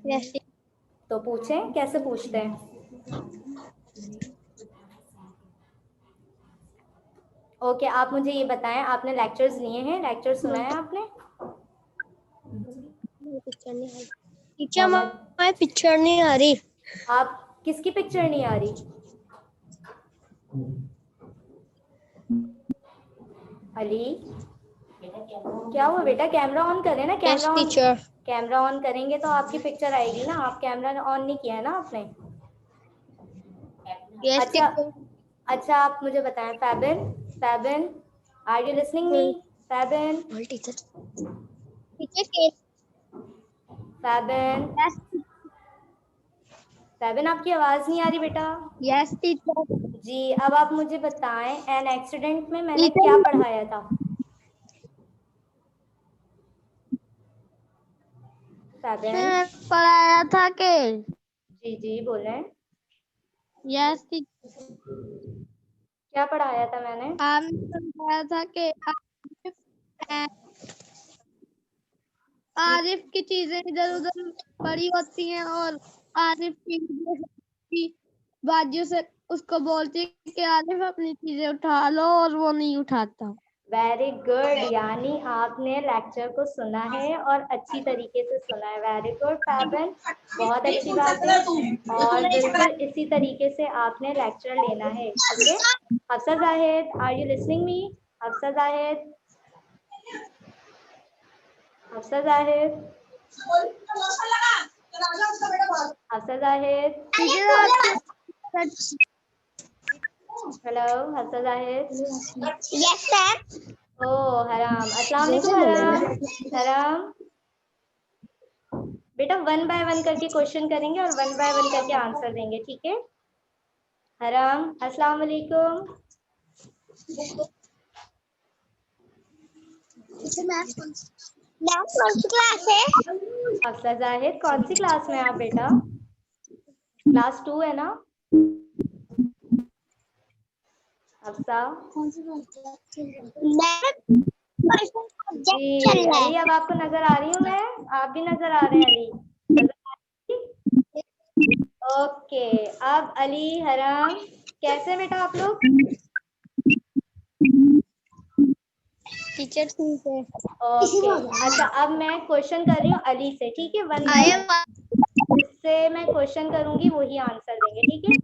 Yes. तो पूछें, कैसे पूछते हैं? ओके, आप मुझे ये बताएं, आपने लेक्चर्स लिए हैं, लेक्चर सुना है आपने? टीचर मैं पिक्चर नहीं आ रही। आप किसकी पिक्चर नहीं आ रही? अली, क्या हुआ बेटा? कैमरा ऑन करें ना, camera on. Teacher camera on करेंगे तो आपकी पिक्चर आएगी ना। आप कैमरा ऑन नहीं किया है ना आपने? यस अच्छा, टीचर। अच्छा आप मुझे बताएं, Fabin, Fabin, are you listening me? Fabin, teacher teacher Fabin, Fabin, आपकी आवाज नहीं आ रही बेटा। Yes teacher. जी, अब आप मुझे बताएं, एन एक्सीडेंट में मैंने क्या पढ़ाया था? फैबिन, पढ़ाया था के जी जी बोलें। यस क्या पढ़ाया था मैंने? पढ़ाया था के जी, आरिफ की चीजें इधर उधर पड़ी होती हैं और आरिफ की बाजू से उसको बोलती है कि आरिफ अपनी चीजें उठा लो और वो नहीं उठाता। वेरी गुड, यानी आपने लेक्चर को सुना है और अच्छी तरीके से सुना है। वेरी गुड फैबिन, बहुत अच्छी बात है। और बिल्कुल इसी तरीके से आपने लेक्चर लेना है, ठीक है? Hafsa Zahid, are you listening me? Hafsa Zahid, Hafsa Zahid, Hafsa Zahid, hello Hafsa Zahid. Yes sir. ओ हराम, अस्सलाम वालेकुम हराम। हराम बेटा, 1 बाय 1 करके क्वेश्चन करेंगे और 1 बाय 1 करके आंसर देंगे, ठीक है? हराम, अस्सलाम वालेकुम। कौन सी क्लास है? हफ्सा जाहिद, कौन सी क्लास में आप बेटा? क्लास 2 है ना? हफ्सा जी। अली, अब आपको नजर आ रही हूँ मैं? आप भी नजर आ रहे हैं अली? नजर आ रही? ओके, अब अली, हराम, कैसे बेटा आप लोग? टीचर ठीक है। ओके, अच्छा अब मैं क्वेश्चन कर रही हूँ अली से, ठीक है? 1 बाय 1 जिससे मैं क्वेश्चन करूंगी वही आंसर देंगे, ठीक है?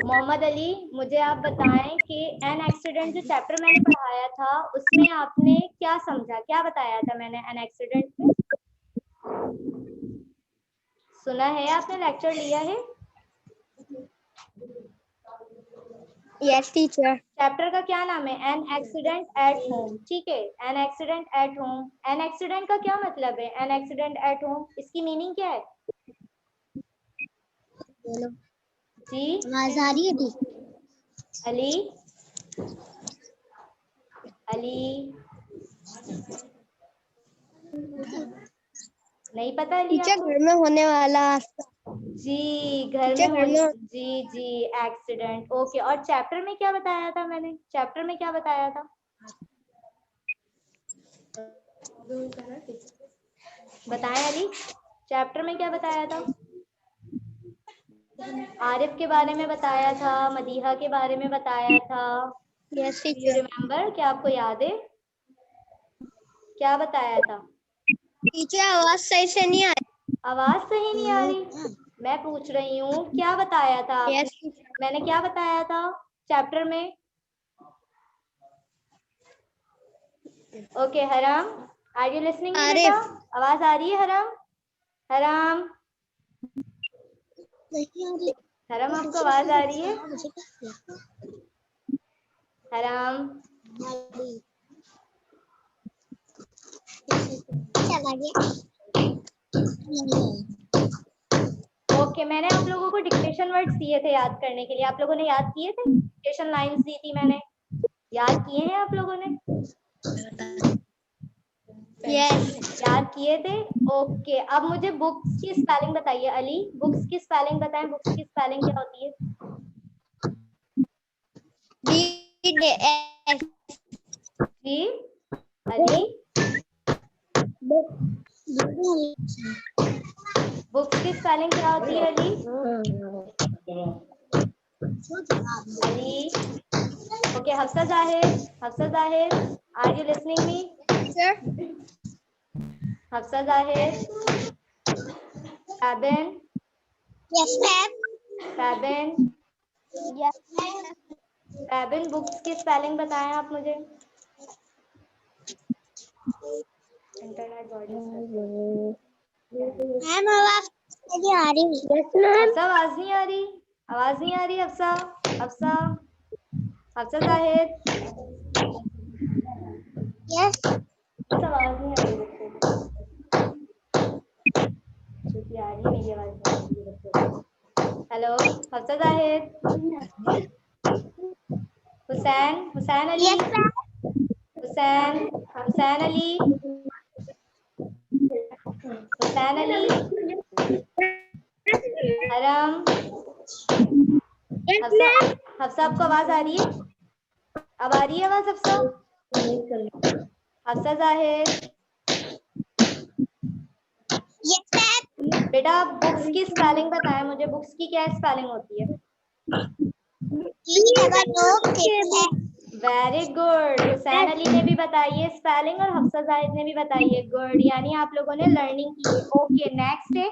मोहम्मद अली, मुझे आप बताएं कि एन एक्सीडेंट जो चैप्टर मैंने पढ़ाया था उसमें आपने क्या समझा, क्या बताया था मैंने एन एक्सीडेंट में? सुना है आपने? लेक्चर लिया है? Yes teacher. चैप्टर का क्या नाम है? एन एक्सीडेंट एट होम, ठीक है? An accident at home. An accident का क्या मतलब है? एन एक्सीडेंट एट होम, इसकी मीनिंग क्या है जी? आवाज आ रही है दी? अली, अली, नहीं पता अली टीचर आपको? घर में होने वाला। जी, घर में टीचर घर होने, में जी जी, एक्सीडेंट। ओके, और चैप्टर में क्या बताया था मैंने? चैप्टर में क्या बताया था? बताएं अली, चैप्टर में क्या बताया था? आरिफ के बारे में बताया था, मदीहा के बारे में बताया था। Yes you teacher. रिमेम्बर? क्या आपको याद है क्या बताया था? टीचर आवाज सही से नहीं आ आवाज सही नहीं आ रही? मैं पूछ रही हूँ क्या बताया था रही। आपने? Yes teacher. मैंने क्या बताया था चैप्टर में? ओके हराम, आर यू लिसनिंग मी बेटा? आरिफ आवाज आ रही है हराम? हराम, नहीं आ रही। हराम आपको आवाज आ रही है? हराम, चला गया। ओके, मैंने आप लोगों को डिक्टेशन वर्ड्स दिए थे याद करने के लिए, आप लोगों ने याद किए थे? डिक्टेशन लाइंस दी थी मैंने, याद किए हैं आप लोगों ने? यस। याद किए थे? ओके, अब मुझे बुक्स की स्पेलिंग बताइए अली, बुक्स की स्पेलिंग बताएं, बुक्स की स्पेलिंग क्या होती है? BS जी अली, बुक्स की स्पेलिंग क्या होती है Ali? Ali, okay, Hafsa Zahid, are you listening me? Sir? Hafsa Zahid, Fabin, Yes, ma'am. Fabin, Yes, ma'am. Fabin, books की स्पेलिंग बताएं आप मुझे। इंटरनेट मैम आवाज नहीं आ रही। Yes, ma'am. हफ्सा, आवाज नहीं आ रही, आवाज नहीं आ रही हफ्सा, हफ्सा, हफ्सा जाहिद, Yes. बस आवाज नहीं आ रही बच्चे क्योंकि आ रही मेरी आवाज नहीं आ रही बच्चों को। Hello Hafsa Zahid, Hussain, Hussain Ali, Yes, ma'am. Hussain, Hussain Ali, Hussain Ali, हरम, Yes, हफ्सा, ma'am. हफ्सा आपको आवाज आ रही है? अब आ रही है आवाज हफ्सा? Hafsa Zahid, Yes, ma'am. बेटा आप बुक्स की स्पेलिंग बताएं मुझे, बुक्स की क्या स्पेलिंग होती है? वेरी गुड, हुसैन अली ने भी बताई है स्पेलिंग और हफ्सा जाहिद ने भी बताई है, गुड, यानी आप लोगों ने लर्निंग की है। ओके, नेक्स्ट है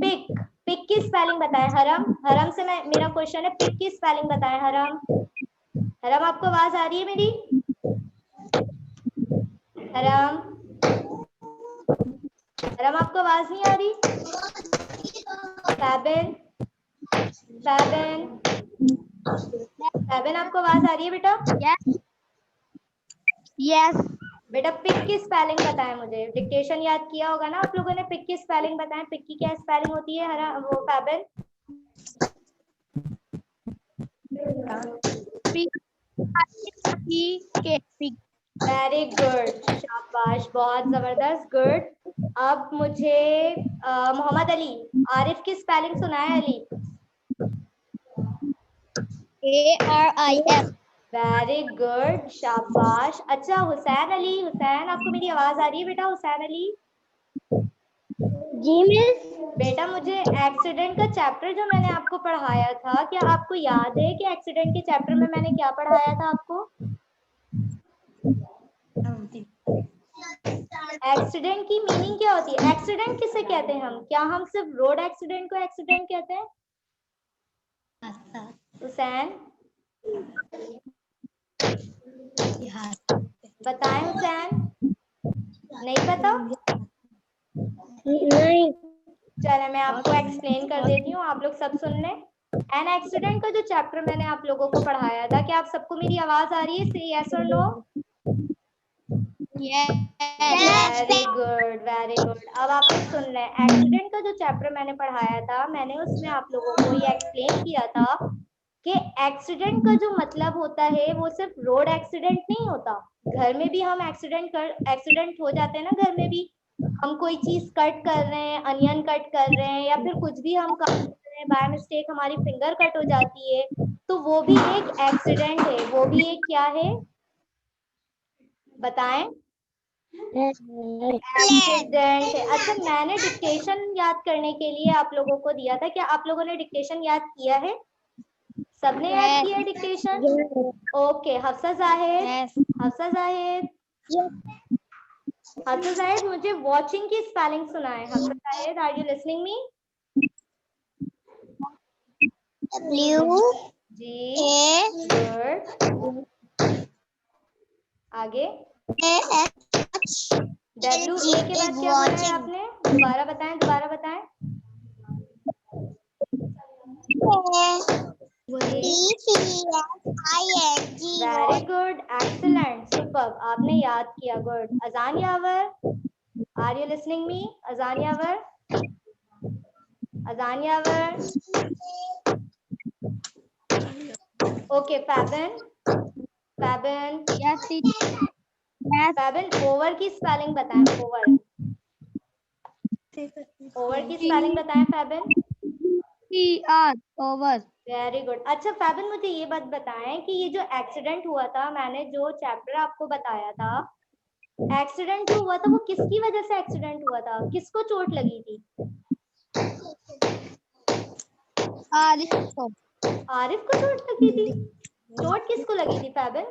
पिक, पिक की स्पेलिंग बताएं। हरम, हरम से मेरा क्वेश्चन है, पिक की स्पेलिंग बताएं। हरम, हरम आपको आवाज आ रही है मेरी? हरम, हरम आपको आवाज नहीं आ रही? फैबिन, फैबिन, फैबिन आपको आवाज आ रही है बेटा? Yes. Yes. बेटा पिक की स्पेलिंग बताएं मुझे, डिक्टेशन याद किया होगा ना आप लोगों ने, पिक की स्पेलिंग बताएं, पिक की क्या स्पेलिंग होती है? हरा वो फैबिन, वेरी गुड, शाबाश, बहुत जबरदस्त, गुड। अब मुझे मोहम्मद अली, आरिफ की स्पेलिंग सुनाए अली। ARIF. वेरी गुड, शाबाश। अच्छा हुसैन अली, हुसैन आपको मेरी आवाज आ रही है बेटा? हुसैन अली जी मिस। बेटा, मुझे एक्सीडेंट का चैप्टर जो मैंने आपको पढ़ाया था, क्या आपको याद है कि एक्सीडेंट के चैप्टर में मैंने क्या पढ़ाया था आपको? एक्सीडेंट की मीनिंग क्या होती है? एक्सीडेंट किसे कहते हैं हम? क्या हम सिर्फ रोड एक्सीडेंट को एक्सीडेंट कहते हैं? हुसैन बताएं, हुसैन नहीं पता? नहीं। चले मैं आपको एक्सप्लेन कर देती हूँ, आप लोग सब सुन लें। एन एक्सीडेंट का जो चैप्टर मैंने आप लोगों को पढ़ाया था, क्या आप सबको मेरी आवाज आ रही है? से यस और no? Very good, very good. अब आप लोग सुन लें, एक्सीडेंट का जो चैप्टर मैंने पढ़ाया था, मैंने उसमें आप लोगों को ये एक्सप्लेन किया था कि एक्सीडेंट का जो मतलब होता है वो सिर्फ रोड एक्सीडेंट नहीं होता, घर में भी हम एक्सीडेंट हो जाते हैं ना, घर में भी हम कोई चीज कट कर रहे हैं, अनियन कट कर रहे हैं, या फिर कुछ भी हम काम कर रहे हैं, बाय मिस्टेक हमारी फिंगर कट हो जाती है, तो वो भी एक एक्सीडेंट है, वो भी एक क्या है बताएं? एक्सीडेंट है। अच्छा, मैंने डिक्टेशन याद करने के लिए आप लोगों को दिया था, क्या आप लोगों ने डिक्टेशन याद किया है? सबने याद किया डिक्टेशन? ओके, हफ्सा जाहिद, हफ्सा जाहिद, हफ्सा जाहिद मुझे वॉचिंग की स्पेलिंग सुनाए। Hafsa Zahid, are you listening me? Good, आगे WA के बाद क्या बोला है आपने? दोबारा बताएं, दोबारा बताएं। वेरी गुड, एक्सीलेंट, सुपर, आपने याद किया, गुड। अजान यावर, आर यू लिसनिंग मी? अजान यावर, अजान यावर, ओके। फैबिन, फैबिन, फैबिन ओवर की स्पेलिंग बताएं। ओवर, ओवर की स्पेलिंग बताएं फैबिन। ओवर। Very good. अच्छा फैबिन, मुझे ये बात बताएं कि ये जो एक्सीडेंट हुआ था, मैंने जो चैप्टर आपको बताया था, एक्सीडेंट जो हुआ था वो किसकी वजह से एक्सीडेंट हुआ था? किसको चोट लगी थी? आरिफ को। आरिफ को चोट लगी थी? चोट किसको लगी थी फैबन?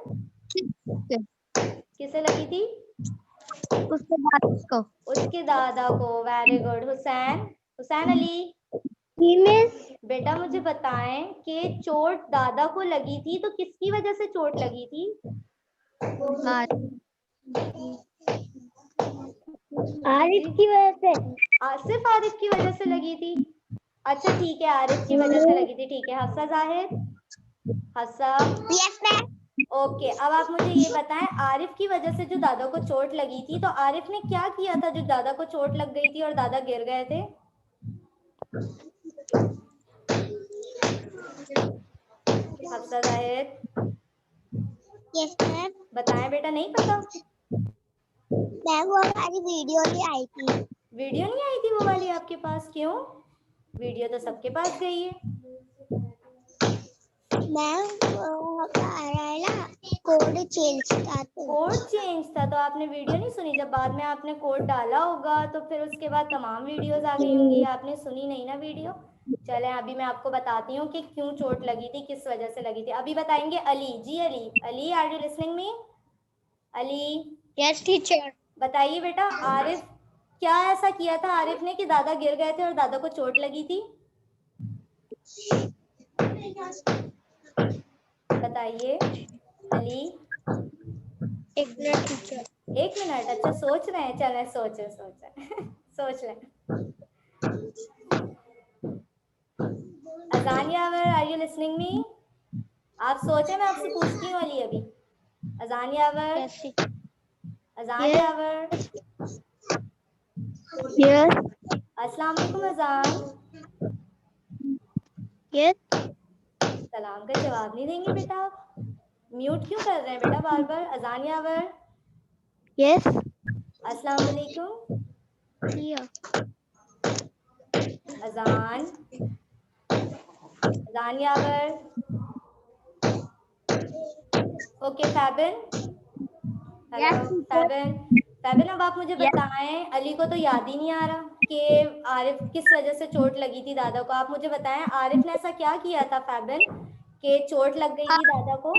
किसे लगी थी? उसके दादा को। उसके दादा को। Very good. हुसैन, हुसैन अली, बेटा मुझे बताएं कि चोट दादा को लगी थी तो किसकी वजह से चोट लगी थी? आरिफ की वजह से। सिर्फ आरिफ की वजह से लगी थी? अच्छा ठीक है, आरिफ की वजह से लगी थी। ठीक है, हफ्सा जाहिर, हफ्सा। Yes ma'am. ओके, अब आप मुझे ये बताएं, आरिफ की वजह से जो दादा को चोट लगी थी तो आरिफ ने क्या किया था जो दादा को चोट लग गई थी और दादा गिर गए थे? हफ्सा जाहिर, यस मैम। बताएं बेटा। नहीं पता? मैम वो हमारी वीडियो नहीं आई थी। वीडियो नहीं आई थी वो वाली आपके पास? क्यों? वीडियो तो सबके पास गई है। मैम वो आ रहा है ना, कोड चेंज था तो। कोड चेंज था तो आपने वीडियो नहीं सुनी? जब बाद में आपने कोड डाला होगा तो फिर उसके बाद तमाम वीडियोस आ गई होंगी, आपने सुनी नहीं ना वीडियो। चलें अभी मैं आपको बताती हूँ कि क्यों चोट लगी थी, किस वजह से लगी थी। अभी बताएंगे Ali ji. Ali, Ali are you listening me? Ali, yes teacher. बताइए बेटा, आरिफ क्या ऐसा किया था आरिफ ने कि दादा गिर गए थे और दादा को चोट लगी थी? बताइए अली। एक मिनट टीचर। 1 मिनट? अच्छा सोच रहे हैं, चलें सोचे सोच लें। अजान यावर आर यू लिसनिंग मी? आप सोचे, मैं आपसे पूछती हूँ अली अभी। अजान यावर, अजान यावर। यस अस्सलाम वालेकुम अजान। यस। सलाम का जवाब नहीं देंगे बेटा आप? म्यूट क्यों कर रहे हैं बेटा बार बार? अजान यावर, यस। अस्सलाम वालेकुम। अजान, अजान यावर। Okay फैबिन, hello फैबिन। फैबिन अब आप मुझे बताएं, अली को तो याद ही नहीं आ रहा कि आरिफ किस वजह से चोट लगी थी दादा को। आप मुझे बताएं आरिफ ने ऐसा क्या किया था फैबिन कि चोट लग गई थी दादा को?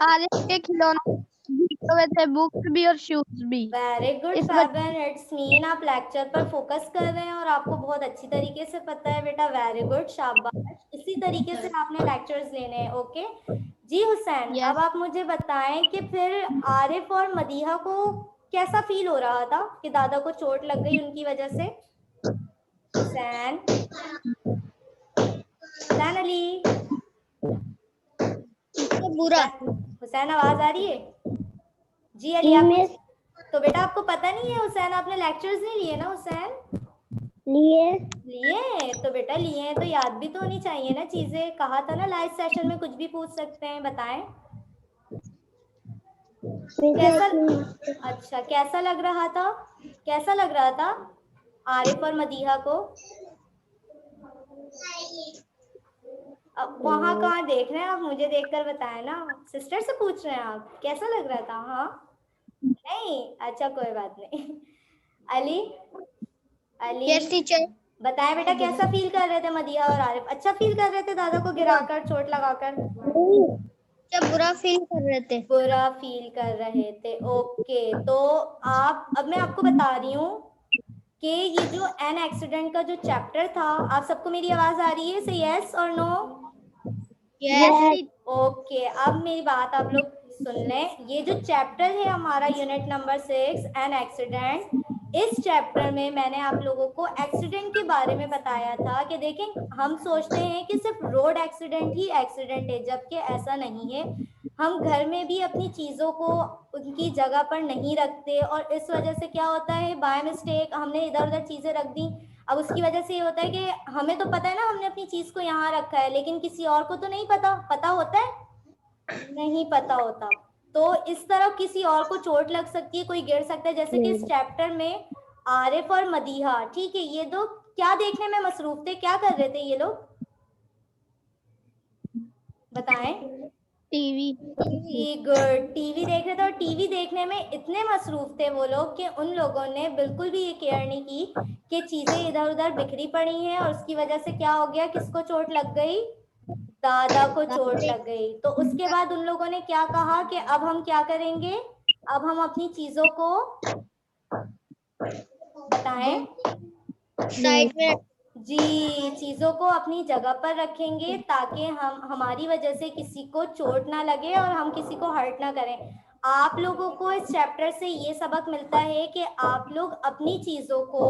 आरिफ के खिलौने भीगे हुए थे, बुक्स भी और शूज भी। वेरी गुड फैबिन, इट्स मीन आप लेक्चर पर फोकस कर रहे हैं और आपको बहुत अच्छी तरीके से पता है बेटा। वेरी गुड, शाबाश। इसी तरीके से आपने लेक्चर्स लेने हैं। ओके जी। हुसैन, अब आप मुझे बताएं कि फिर आरिफ और मदीहा को कैसा फील हो रहा था कि दादा को चोट लग गई उनकी वजह से? हुसैन, हुसैन अली, बुरा। हुसैन आवाज आ रही है? जी अली आप तो बेटा आपको पता नहीं है हुसैन, आपने लेक्चर्स नहीं लिए ना हुसैन? लिए तो बेटा लिए हैं तो याद भी तो होनी चाहिए ना चीजें। कहा था ना लाइव सेशन में कुछ भी पूछ सकते हैं। बताएं कैसा? अच्छा, कैसा लग रहा था? कैसा लग रहा था आरिफ और मदीहा को? अब वहाँ कहाँ देख रहे हैं आप? मुझे देखकर बताएं ना। सिस्टर से पूछ रहे हैं आप कैसा लग रहा था? हाँ नहीं, अच्छा कोई बात नहीं। Ali, Ali yes teacher. बताएं बेटा, कैसा फील कर रहे थे मदीहा और आरिफ? अच्छा फील कर रहे थे दादा को गिराकर, चोट लगाकर? जब बुरा फील कर रहे थे। बुरा फील कर रहे थे। ओके, तो आप, अब मैं आपको बता रही हूँ कि ये जो एन एक्सीडेंट का जो चैप्टर था, आप सबको मेरी आवाज आ रही है? से यस और नो? यस। ओके, अब मेरी बात आप लोग सुन लें। ये जो चैप्टर है हमारा यूनिट नंबर 6 एन एक्सीडेंट, इस चैप्टर में मैंने आप लोगों को एक्सीडेंट के बारे में बताया था कि देखें, हम सोचते हैं कि सिर्फ रोड एक्सीडेंट ही एक्सीडेंट है, जबकि ऐसा नहीं है। हम घर में भी अपनी चीज़ों को उनकी जगह पर नहीं रखते और इस वजह से क्या होता है, बाय मिस्टेक हमने इधर उधर चीज़ें रख दी। अब उसकी वजह से ये होता है कि हमें तो पता है ना हमने अपनी चीज़ को यहाँ रखा है, लेकिन किसी और को तो नहीं पता। पता होता है? नहीं पता होता। तो इस तरह किसी और को चोट लग सकती है, कोई गिर सकता है। जैसे कि इस चैप्टर में आरिफ और मदीहा, ठीक है, ये दो क्या देखने में मसरूफ थे? क्या कर रहे थे ये लोग? बताएं। टीवी। गुड, टीवी देख रहे थे और टीवी देखने में इतने मसरूफ थे वो लोग कि उन लोगों ने बिल्कुल भी ये केयर नहीं की कि चीजें इधर उधर बिखरी पड़ी हैं और उसकी वजह से क्या हो गया, किसको चोट लग गई, दादा को चोट लग गई। तो उसके बाद उन लोगों ने क्या कहा कि अब हम क्या करेंगे, अब हम अपनी चीजों को बताएं साइड में जी, चीजों को अपनी जगह पर रखेंगे ताकि हम हमारी वजह से किसी को चोट ना लगे और हम किसी को हर्ट ना करें। आप लोगों को इस चैप्टर से ये सबक मिलता है कि आप लोग अपनी चीजों को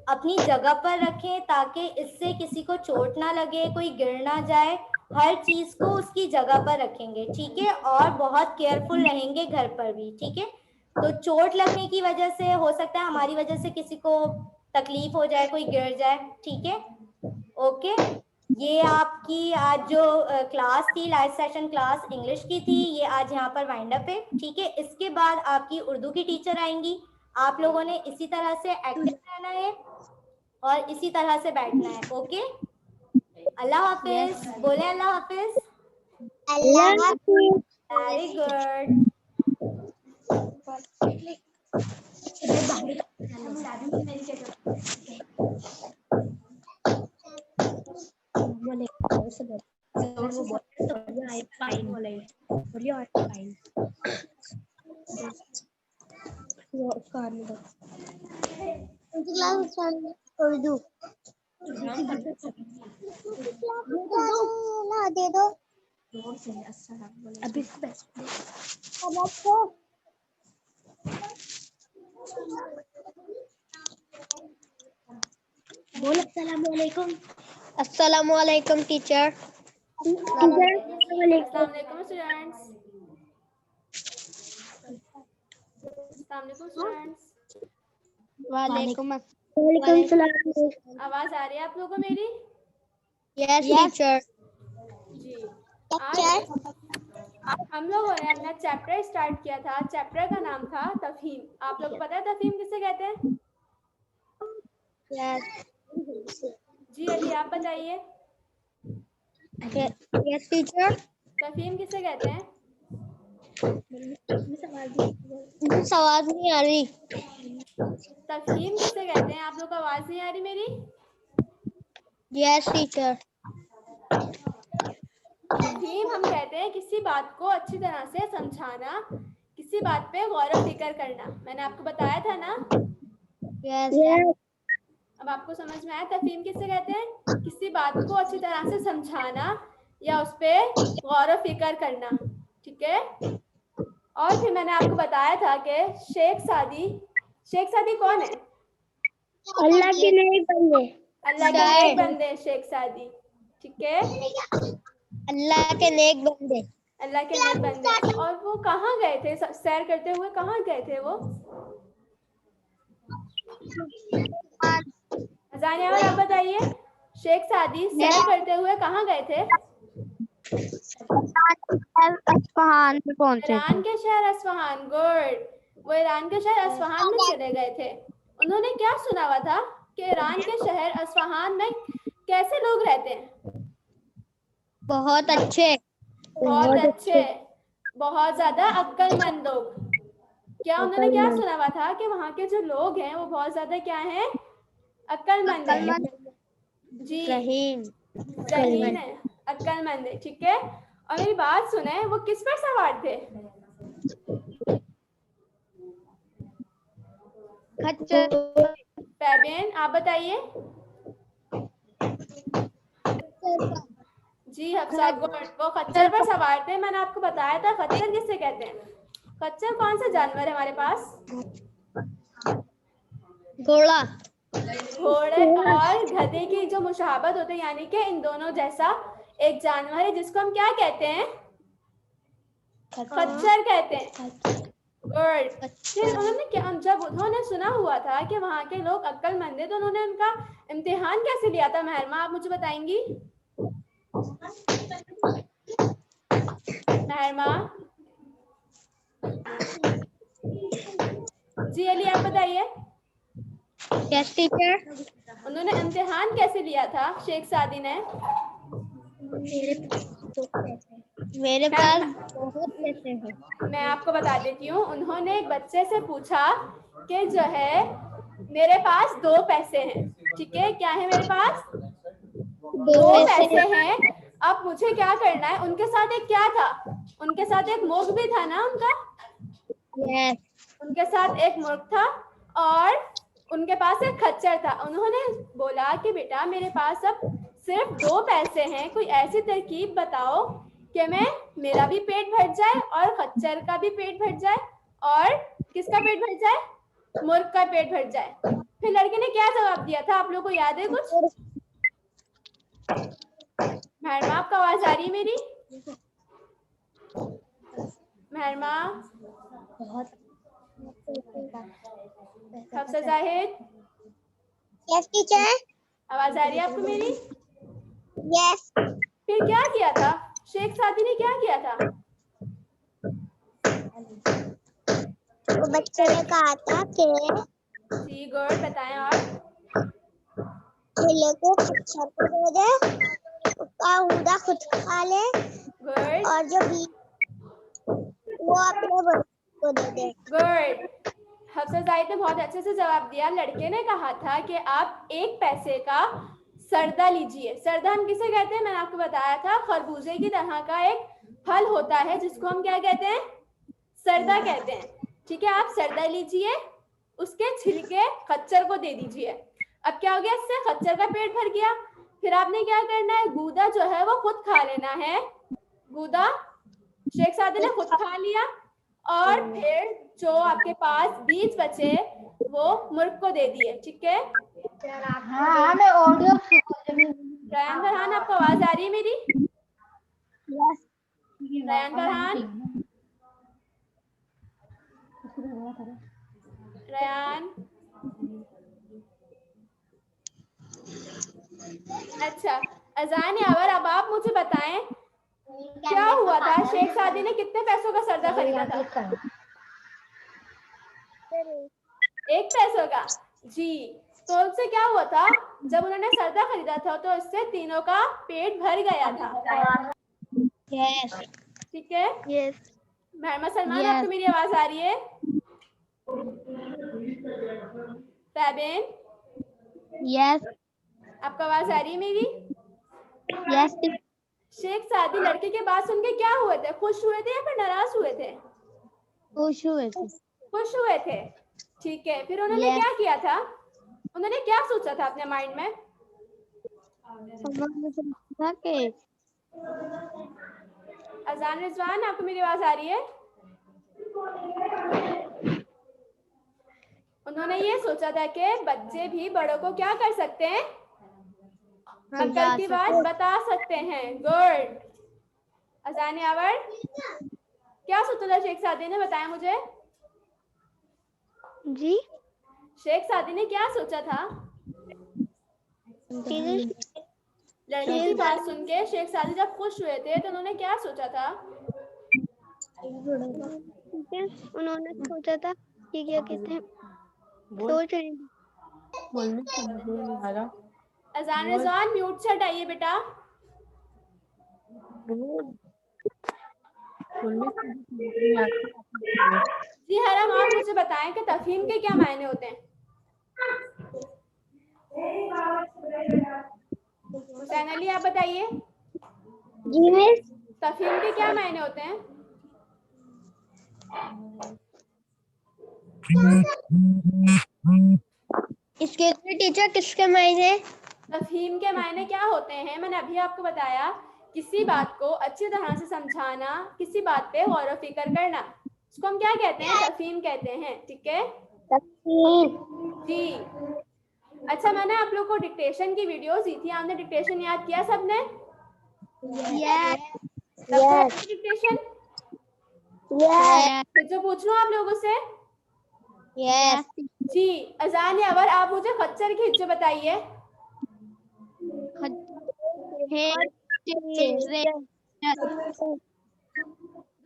अपनी जगह पर रखें ताकि इससे किसी को चोट ना लगे, कोई गिर ना जाए। हर चीज को उसकी जगह पर रखेंगे, ठीक है, और बहुत केयरफुल रहेंगे घर पर भी, ठीक है। तो चोट लगने की वजह से हो सकता है हमारी वजह से किसी को तकलीफ हो जाए, कोई गिर जाए, ठीक है। ओके, ये आपकी आज जो क्लास थी, लाइव सेशन क्लास इंग्लिश की थी, ये आज यहाँ पर वाइंड अप है, ठीक है। इसके बाद आपकी उर्दू की टीचर आएंगी। आप लोगों ने इसी तरह से एक्टिव रहना है और इसी तरह से बैठना है, ओके। अल्लाह हाफिज, बोले अल्लाह हाफिज। अल्लाह हाफिज। Very good. उर्दू दे दो अभी बोल अस्सलाम वालेकुम टीचर। अस्सलाम वालेकुम स्टूडेंट्स। वालेकुम आवाज आ रही है आप लोगों को मेरी? Yes teacher. जी, आज हम लोगों ने अपना चैप्टर स्टार्ट किया था। चैप्टर का नाम था तफहीम। आप लोग को पता है तफहीम किसे कहते हैं? यस जी अली, आप बताइए यस टीचर। तफहीम किसे कहते हैं? सवाल नहीं आ रही। तफहीम किसे कहते हैं? आप लोग को आवाज नहीं आ रही मेरी? Yes teacher. तफहीम हम कहते हैं किसी बात को अच्छी तरह से समझाना, किसी बात पे गौर व फिक्र करना। मैंने आपको बताया था ना। यस अब आपको समझ में आया तफहीम किसे कहते हैं? किसी बात को अच्छी तरह से समझाना या उस पर गौर व फिक्र करना, ठीक है। और फिर मैंने आपको बताया था कि शेख सादी कौन है? अल्लाह के नेक बंदे। अल्लाह के नेक बंदे शेख सादी, ठीक है। अल्लाह के नेक बंदे। अल्लाह के नेक बंदे। और वो कहाँ गए थे सैर करते हुए? कहाँ गए थे वो? अजानिया, और आप बताइए शेख सादी सैर करते हुए कहाँ गए थे? अस्फहान में पहुंचे ईरान के शहर अस्फहान। गुड, वो ईरान के शहर अस्फहान में चले गए थे। उन्होंने क्या सुना हुआ था कि ईरान के शहर अस्फहान में कैसे लोग रहते हैं? बहुत अच्छे। बहुत अच्छे, बहुत ज्यादा अक्लमंद लोग। क्या उन्होंने क्या सुना हुआ था कि वहाँ के जो लोग हैं वो बहुत ज्यादा क्या हैं? अक्लमंद हैं। जी रहीन है, अक्लमंद है, ठीक है। और मेरी बात सुने, वो किस पर सवार थे? खच्चर। फैबियन, आप बताइए। जी हफ्सा, गुड, वो खच्चर पर सवार थे। मैंने आपको बताया था खच्चर किसे कहते हैं। खच्चर कौन सा जानवर है हमारे पास? घोड़ा। घोड़े और गधे की जो मुशाबत होते हैं, यानी कि इन दोनों जैसा एक जानवर है जिसको हम क्या कहते हैं? खच्चर कहते हैं। गुड। फिर उन्होंने क्या, जब उन्होंने सुना हुआ था कि वहाँ के लोग अक्लमंद है, तो उन्होंने उनका इम्तिहान कैसे लिया था? महरमा, आप मुझे बताएंगी? महरमा जी, अली आप बताइए। Yes teacher. उन्होंने इम्तिहान कैसे लिया था शेख सादी ने? मेरे पास बहुत पैसे हैं। मैं आपको बता देती हूँ। उन्होंने एक बच्चे से पूछा कि जो है मेरे पास 2 पैसे हैं, ठीक है, क्या है मेरे पास? 2 पैसे हैं। अब मुझे क्या करना है? उनके साथ एक क्या था? उनके साथ एक मुर्ग भी था ना उनका। यस। उनके साथ एक मुर्ग था और उनके पास एक खच्चर था। उन्होंने बोला कि बेटा मेरे पास अब सिर्फ 2 पैसे हैं, कोई ऐसी तरकीब बताओ कि मेरा भी पेट भर जाए और खच्चर का भी पेट भर जाए और किसका पेट भर जाए? मुर्ग का पेट भर जाए। फिर लड़के ने क्या जवाब दिया था? आप लोगों को याद है कुछ? महरमा, आपका आवाज आ रही है मेरी? Mehram, Hafsa Zahid, yes teacher. आवाज आ रही है आपको मेरी? यस। फिर क्या किया था शेख सादी ने? क्या किया था? वो बच्चे ने कहा था कि जी गुड, बताएं। और खेले को खच्चर को दे दे, उसका ऊदा खुद खा ले, गुड और जो बीज वो अपने बच्चे को दे दे। गुड। हफ्सा जाहिद ने बहुत अच्छे से जवाब दिया। लड़के ने कहा था कि आप 1 पैसे का सरदा लीजिए। सरदा हम किसे कहते हैं? मैंने आपको बताया था, खरबूजे की तरह का एक फल होता है जिसको हम क्या कहते हैं? सरदा कहते हैं। ठीक है, आप सरदा लीजिए, उसके छिलके खच्चर को दे दीजिए। अब क्या हो गया? इससे खच्चर का पेट भर गया। फिर आपने क्या करना है? गूदा जो है वो खुद खा लेना है। गूदा शेख सादी ने खुद खा लिया और फिर जो आपके पास बीज बचे वो मुर्ग को दे दिए। ठीक है, हाँ, मैं ऑडियो रयान फरहान, आपको आवाज आ रही है मेरी? यस। Ryan Farhan, Ryan. अच्छा, अजान यावर, अब आप मुझे बताएं क्या हुआ था? शेख सादी ने कितने पैसों का सरदा खरीदा था? 1 पैसों का। जी, तो उससे क्या हुआ था? जब उन्होंने सरदा खरीदा था तो इससे तीनों का पेट भर गया था। यस। ठीक है, यस। महरमा सलमान, Yes. आपको मेरी आवाज आ रही है? फैबिन, यस। आपको आवाज आ रही है मेरी? यस। शेख सादी लड़के के बात सुन के क्या हुए थे? खुश हुए थे या फिर नाराज हुए थे? खुश हुए थे। खुश हुए थे। ठीक है, फिर उन्होंने Yes. क्या किया था? उन्होंने क्या सोचा था अपने माइंड में? उन्होंने सोचा कि अजान रिजवान, आपको मेरी आवाज आ रही है? उन्होंने ये सोचा था कि बच्चे भी बड़ों को क्या कर सकते हैं? अक्ल की बात बता सकते हैं। गुड। अजान यावर, क्या सोचा था शेख सादी ने? बताया मुझे। जी, शेख सादी ने क्या सोचा था? लड़के की बात सुन के शेख सादी जब खुश हुए थे तो उन्होंने क्या सोचा था? उन्होंने सोचा था कि क्या कहते हैं, सोच रही अजान रिजवान, म्यूट से हटाइए बेटा। जी हरम, आप मुझे बताएं कि तफहीम के क्या मायने होते हैं? हुसैन अली, आप बताइए जी मिस। तफहीम के क्या मायने होते हैं? इसके लिए टीचर किसके मायने? तफहीम के मायने क्या होते हैं? मैंने अभी आपको बताया, किसी बात को अच्छी तरह से समझाना, किसी बात पे गौर व फिक्र करना, इसको हम क्या कहते हैं? तफहीम कहते हैं। ठीक है जी। अच्छा, मैंने आप लोग को डिक्टेशन की वीडियोस दी थी, आपने डिक्टेशन याद किया सबने? यस। Dictation yes. फिर जो पूछ लूं आप लोगों से? यस। जी, अजान यावर, आप मुझे खच्चर की हिज्जे बताइए।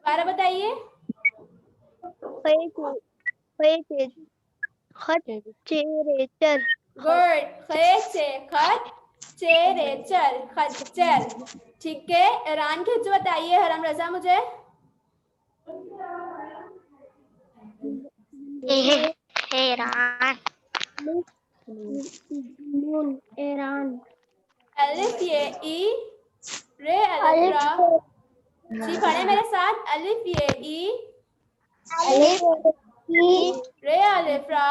दोबारा बताइए। खच्चेरेचर। गुड। खे से खत, रेचल, खच्चर। ठीक है, ईरान के जो बताइए हरम रजा मुझे। ईरान। अलिफ ये ई, रे अलिफ रा। जी पढ़े मेरे साथ, अलिफ ये ई, रे अलिफ रा,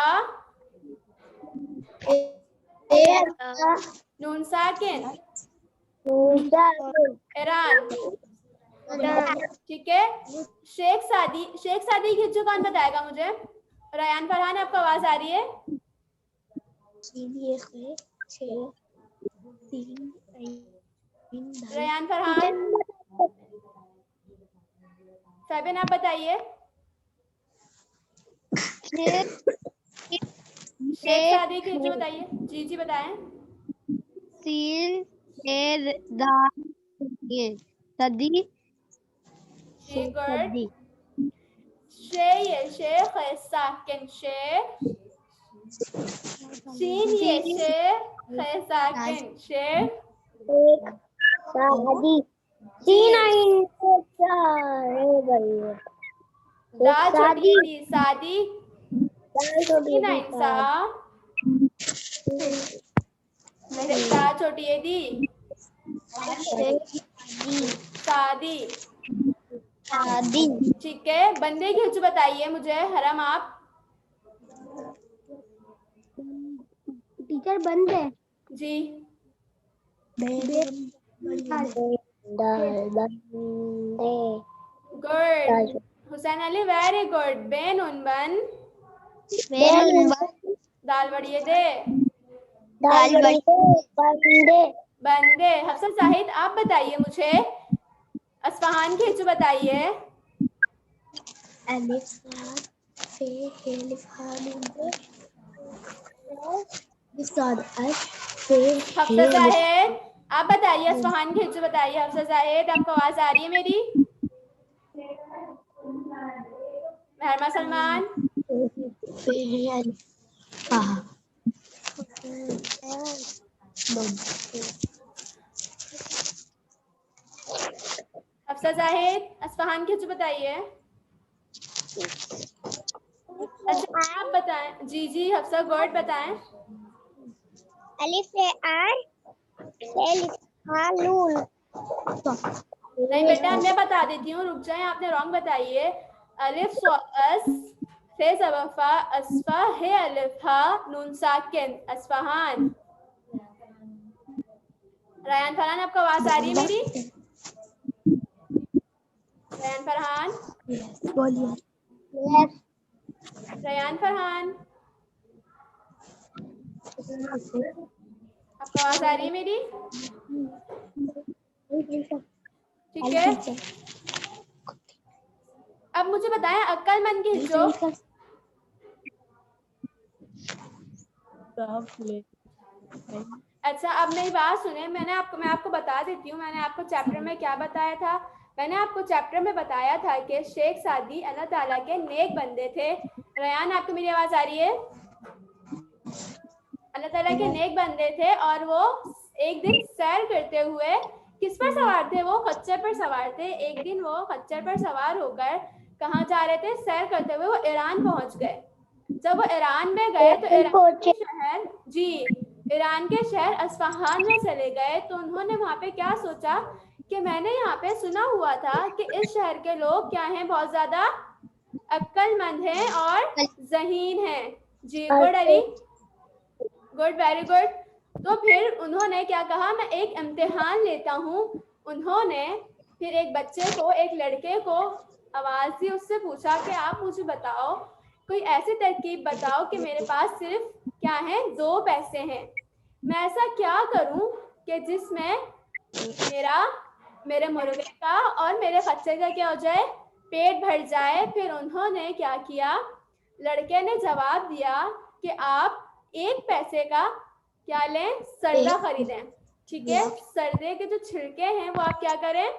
नून साकिन, ईरान। ठीक है, शेख सादी की जो कौन बताएगा मुझे? रयान फरहान, आपको आवाज आ रही है? रयान फरहान, फैबिन आप बताइए। शेख सादी की जो बताइए। जी जी बताएं। सील शेर दाल ये सदी गुड। शे ये शेख साकिन शेख। शीन ये शेख साकिन शेख। दाल छोटी दी सादी। शीन इंसा। मेरे दाल छोटी है दी सादी। ठीक है, बंदे की जो बताइए मुझे हरम आप। टीचर बंदे जी good. Hussain Ali very good. बेन उनबन दाल बड़िए दे बंदे। हफ्सा जाहिद आप बताइए मुझे, अस्फहान की जो बताइए। हफ्सा जाहिद आप बताइए, अस्फहान की जो बताइए। हफ्सा जाहिद आपको आवाज आ रही है मेरी? महरमा सलमान। हफ्सा जाहिद अस्फहान की जो बताइए। अच्छा आप बताएं। जी जी हफ्सा गुड बताएं। अलिफ से आर नून। नहीं बेटा मैं बता देती हूँ, रुक जाए, आपने रॉन्ग बताइए। अलिफ अस फे ज़बफ़ा अस्फा है अलिफ हा नून साकिन अस्फहान। रयान फरहान आपको आवाज आ रही है मेरी? रयान फरहान। रयान फरहान आपको आवाज आ रही है मेरी? ठीक है, अब मुझे बताएं अक्लमंद की जो। अच्छा अब मेरी बात सुने, मैं आपको बता देती हूँ मैंने आपको चैप्टर में क्या बताया था। मैंने आपको चैप्टर में बताया था कि शेख सादी अल्लाह ताला के नेक बंदे थे। रयान आपको मेरी आवाज आ रही है? अल्लाह ताला के नेक बंदे थे और वो एक दिन सैर करते हुए किस पर सवार थे? वो खच्चर पर सवार थे। एक दिन वो खच्चर पर सवार होकर कहाँ जा रहे थे? सैर करते हुए वो ईरान पहुंच गए। जब वो ईरान में गए तो ईरान के शहर ईरान के शहर अस्फहान में चले गए। तो उन्होंने वहां पे क्या सोचा कि मैंने यहाँ पे सुना हुआ था कि इस शहर के लोग क्या हैं, बहुत ज्यादा अक्लमंद हैं और ज़हीन हैं। जी good Ali, good very good. तो फिर उन्होंने क्या कहा, मैं एक इम्तिहान लेता हूँ। उन्होंने फिर एक बच्चे को, एक लड़के को आवाज दी, उससे पूछा कि आप मुझे बताओ कोई ऐसी तरकीब बताओ कि मेरे पास सिर्फ क्या है 2 पैसे हैं। मैं ऐसा क्या करूं कि जिसमें मेरे मुर्गे का और मेरे खच्चर का क्या हो जाए, पेट भर जाए। फिर उन्होंने क्या किया, लड़के ने जवाब दिया कि आप 1 पैसे का क्या लें, सरदा खरीदें। ठीक है, सरदे के जो छिलके हैं वो आप क्या करें,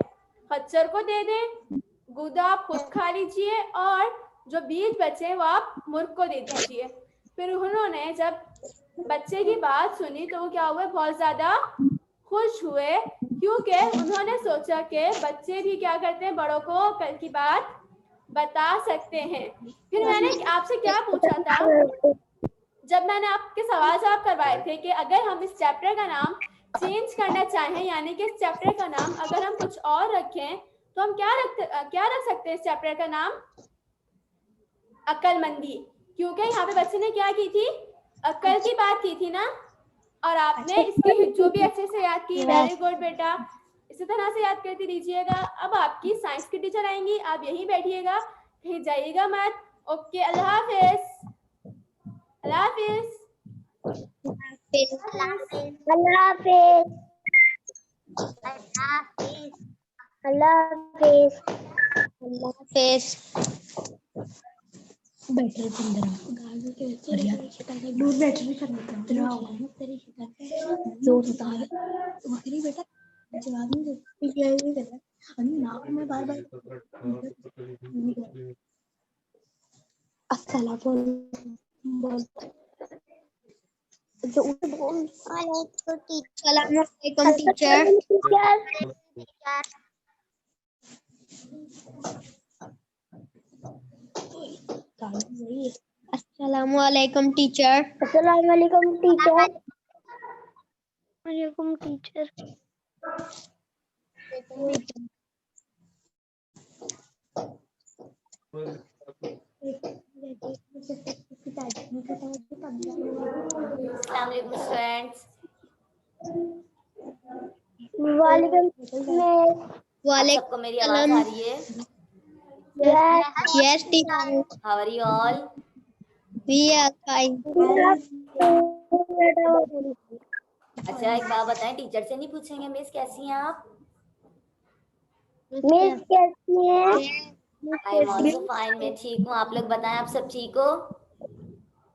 खच्चर को दे दें, गुदा आप खुद खा लीजिए और जो बीज बचे वो आप मुर्ग को दे दीजिए। फिर उन्होंने जब बच्चे की बात सुनी तो वो क्या हुए, बहुत ज्यादा खुश हुए क्योंकि उन्होंने सोचा कि बच्चे भी क्या करते हैं, बड़ों को कल की बात बता सकते हैं। फिर मैंने आपसे क्या पूछा था, जब मैंने आपके सवाल जवाब करवाए थे कि अगर हम इस चैप्टर का नाम चेंज करना चाहें, यानी कि इस चैप्टर का नाम अगर हम कुछ और रखें तो हम क्या रख सकते हैं इस चैप्टर का नाम? अक्लमंदी, क्योंकि यहाँ पे बच्चे ने क्या की थी, अक्ल की बात की थी ना, और आपने इसकी जो भी अच्छे से याद की, वेरी गुड बेटा, इसी तरह से याद करते रहिएगा। अब आपकी साइंस की टीचर आएंगी, आप यहीं बैठिएगा, कहीं जाइएगा मत। ओके, अल्लाह हाफिज। अल्लाह हाफिज। अल्लाह हाफिज। अल्लाह हाफिज। अल्लाह हाफिज। बैटरी दूर बैटरी जोर बेटा जवाब नहीं देता नाक में बार बार अस्सलाम वालेकुम टीचर। अस्सलाम वालेकुम टीचर। अस्सलाम वालेकुम टीचर। वालेकुम टीचर। अस्सलाम वालेकुम स्टूडेंट्स। वालेकुम आप सबको मेरी आवाज आ रही है? Yes teacher. How are you all? We are fine. अच्छा एक बात बताएं, टीचर से नहीं पूछेंगे मिस कैसी हैं आप? मिस कैसी हैं? आई एम ऑल्सो फाइन, मैं ठीक हूँ। आप लोग बताएं, आप सब ठीक हो?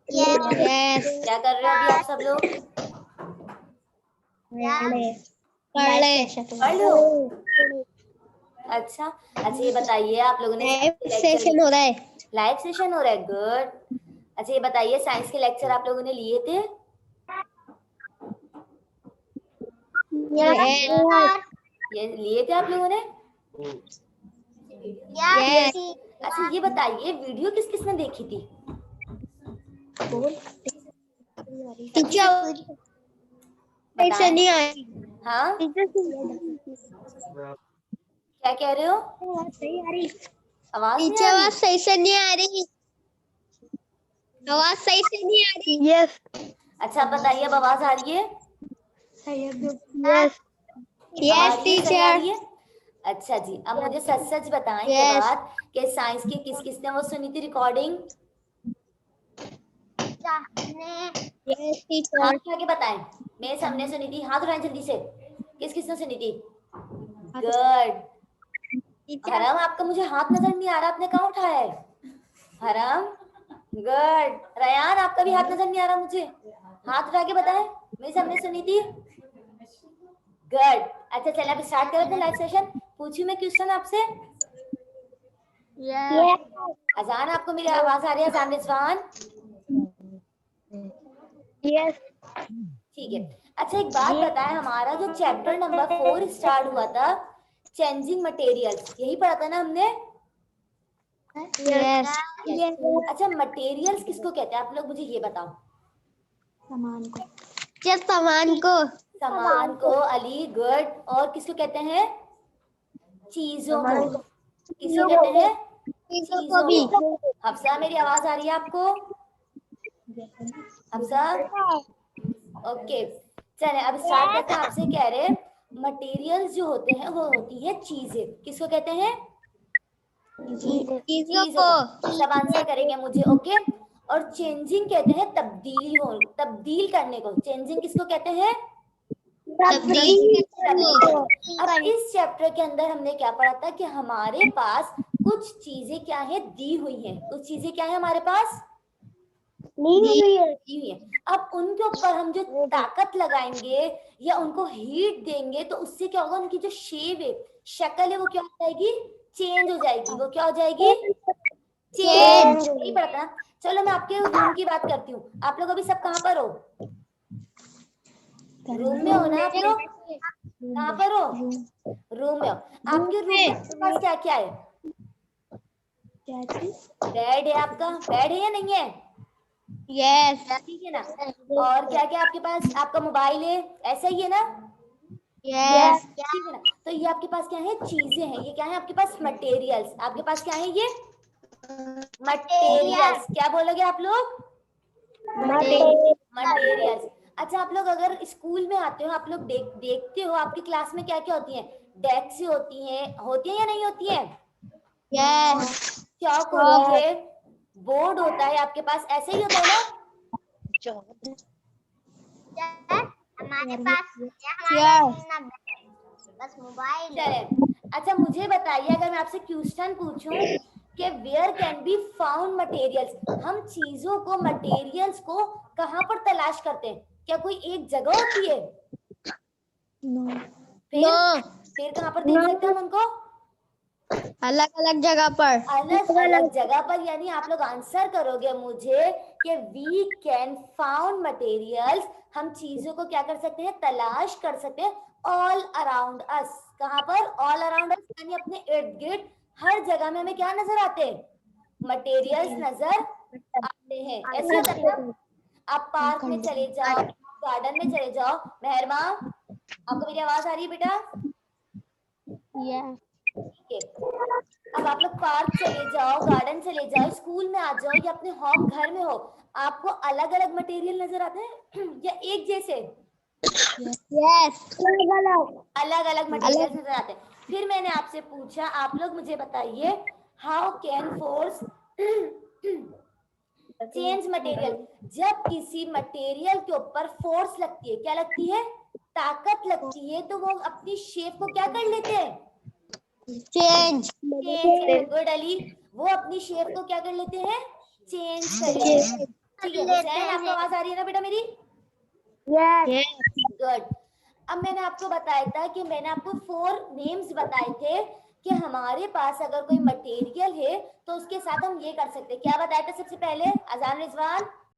यस। क्या कर रहे हो अभी आप सब लोग? पढ़ लो। अच्छा अच्छा, ये बताइए आप लोगों ने सेशन हो रहा है। लाइव सेशन हो रहा है, गुड। अच्छा ये बताइए, साइंस के लेक्चर आप लोगों ने लिए थे? ये लिए थे आप लोगों ने? अच्छा ये बताइए, वीडियो किस किस ने देखी थी? टीचर बताएं। नहीं आई। हाँ क्या कह रहे हो? आवाज नहीं आ रही? सही से नहीं आ रही। आवाज सही से नहीं आ रही। यस। अच्छा आप बताइए, अब आवाज आ रही है? Yes yes teacher. अच्छा जी, अब मुझे सच सच बताएं ये बात कि साइंस की किस किस ने वो सुनी थी रिकॉर्डिंग? Yes teacher. हाथ उठा के बताएं। मैं सबने सुनी थी, हाथ उठाएं जल्दी से। किस किसने सुनी थी? गुड। हरम आपका मुझे हाथ नजर नहीं आ रहा, आपने कहाँ उठाया है? हरम गुड। रयान आपका भी हाथ नजर नहीं आ रहा मुझे, हाथ उठा के बताएं। मैं सबने सुनी थी, गुड। अच्छा चलिए अब स्टार्ट करें अपना लाइव सेशन। पूछूं मैं क्वेश्चन आपसे? अजान आपको मेरी आवाज आ रही है? अजान रिजवान? यस। ठीक है। अच्छा एक बात बताएं, हमारा जो चैप्टर नंबर 4 स्टार्ट हुआ था, चेंजिंग मटेरियल्स, यही पढ़ा था ना हमने? यस। अच्छा मटेरियल्स किसको कहते हैं आप लोग मुझे ये बताओ? सामान को। क्या सामान को? सामान को, अली गुड। और किसको कहते हैं? चीजों को। किसको कहते हैं? चीजों को। हफ्सा मेरी आवाज आ रही है आपको? हफ्सा ओके। चले अब स्टार्ट करते हैं। आपसे कह रहे मटेरियल्स जो होते हैं वो होती है चीजें। किसको कहते हैं? चीजों को। सब आंसर करेंगे मुझे, ओके। और चेंजिंग कहते हैं तब्दील करने को। चेंजिंग किसको कहते हैं? तब्दील। अब इस चैप्टर के अंदर हमने क्या पढ़ा था कि हमारे पास कुछ चीजें क्या है, दी हुई हैं। कुछ चीजें क्या है हमारे पास? दी हुई है। अब उनके ऊपर हम जो ताकत लगाएंगे या उनको हीट देंगे तो उससे क्या होगा, उनकी जो शेप है, शक्ल है, वो क्या हो जाएगी? चेंज हो जाएगी। वो क्या हो जाएगी? चेंज। नहीं पड़ता। चलो मैं आपके रूम की बात करती हूँ। आप लोग अभी सब कहाँ पर हो? रूम में हो ना आप लोग? कहाँ पर हो? रूम में हो। आपके रूम में आपके पास क्या क्या है? क्या चीज? बेड है आपका? बेड है या नहीं है? यस ठीक है ना। और क्या क्या आपके पास? आपका मोबाइल है, ऐसा ही है ना? यस ठीक है ना। तो ये आपके पास क्या है? चीजें हैं। ये क्या है आपके पास? मटेरियल्स। आपके पास क्या है? ये मटेरियल्स। क्या बोलोगे आप लोग? मटेरियल्स। अच्छा, आप लोग अगर स्कूल में आते हो, आप लोग देखते हो आपकी क्लास में क्या क्या होती है? डेस्क होती है या नहीं होती है? यस चौक होती है, बोर्ड होता है आपके पास, ऐसे ही होता है ना? हमारे पास बस मोबाइल है। चले। अच्छा, मुझे बताइए, अगर मैं आपसे क्वेश्चन पूछूं कि where can be found materials, हम चीजों को, मटेरियल्स को कहाँ पर तलाश करते हैं? क्या कोई एक जगह होती है? नो। फिर कहाँ पर देख सकते हैं हम उनको? अलग अलग जगह पर। अलग अलग जगह पर। यानी आप लोग आंसर करोगे मुझे कि वी कैन फाउंड मटेरियल्स, हम चीजों को क्या कर सकते हैं? तलाश कर सकते हैं ऑल अराउंड अस। कहाँ पर? ऑल अराउंड अस, यानी अपने इर्द गिर्द हर जगह में हमें क्या नजर आते हैं? मटेरियल्स नजर आते हैं। ऐसे होता है ना? आप पार्क में चले जाओ, गार्डन में चले जाओ। मेहरमा, आपको मेरी आवाज आ रही है बेटा? यस ठीक है। अब आप लोग पार्क चले जाओ, गार्डन चले जाओ, स्कूल में आ जाओ या अपने होम घर में हो, आपको अलग अलग मटेरियल नजर आते हैं या एक जैसे? यस अलग अलग मटेरियल नजर आते हैं। फिर मैंने आपसे पूछा, आप लोग मुझे बताइए, how can force change material? जब किसी मटेरियल के ऊपर फोर्स लगती है, क्या लगती है? ताकत लगती है, तो वो अपनी शेप को क्या कर लेते हैं? चेंज गुड अली, वो अपनी शेप को क्या कर लेते हैं? चेंज कर लेते हैं। ठीक है हुसैन, आपको आवाज आ रही है ना बेटा मेरी? गुड। अब मैंने आपको बताया था कि मैंने आपको 4 नेम्स बताए थे कि हमारे पास अगर कोई मटेरियल है तो उसके साथ हम ये कर सकते हैं। क्या बताया था सबसे पहले अजान रिजवान?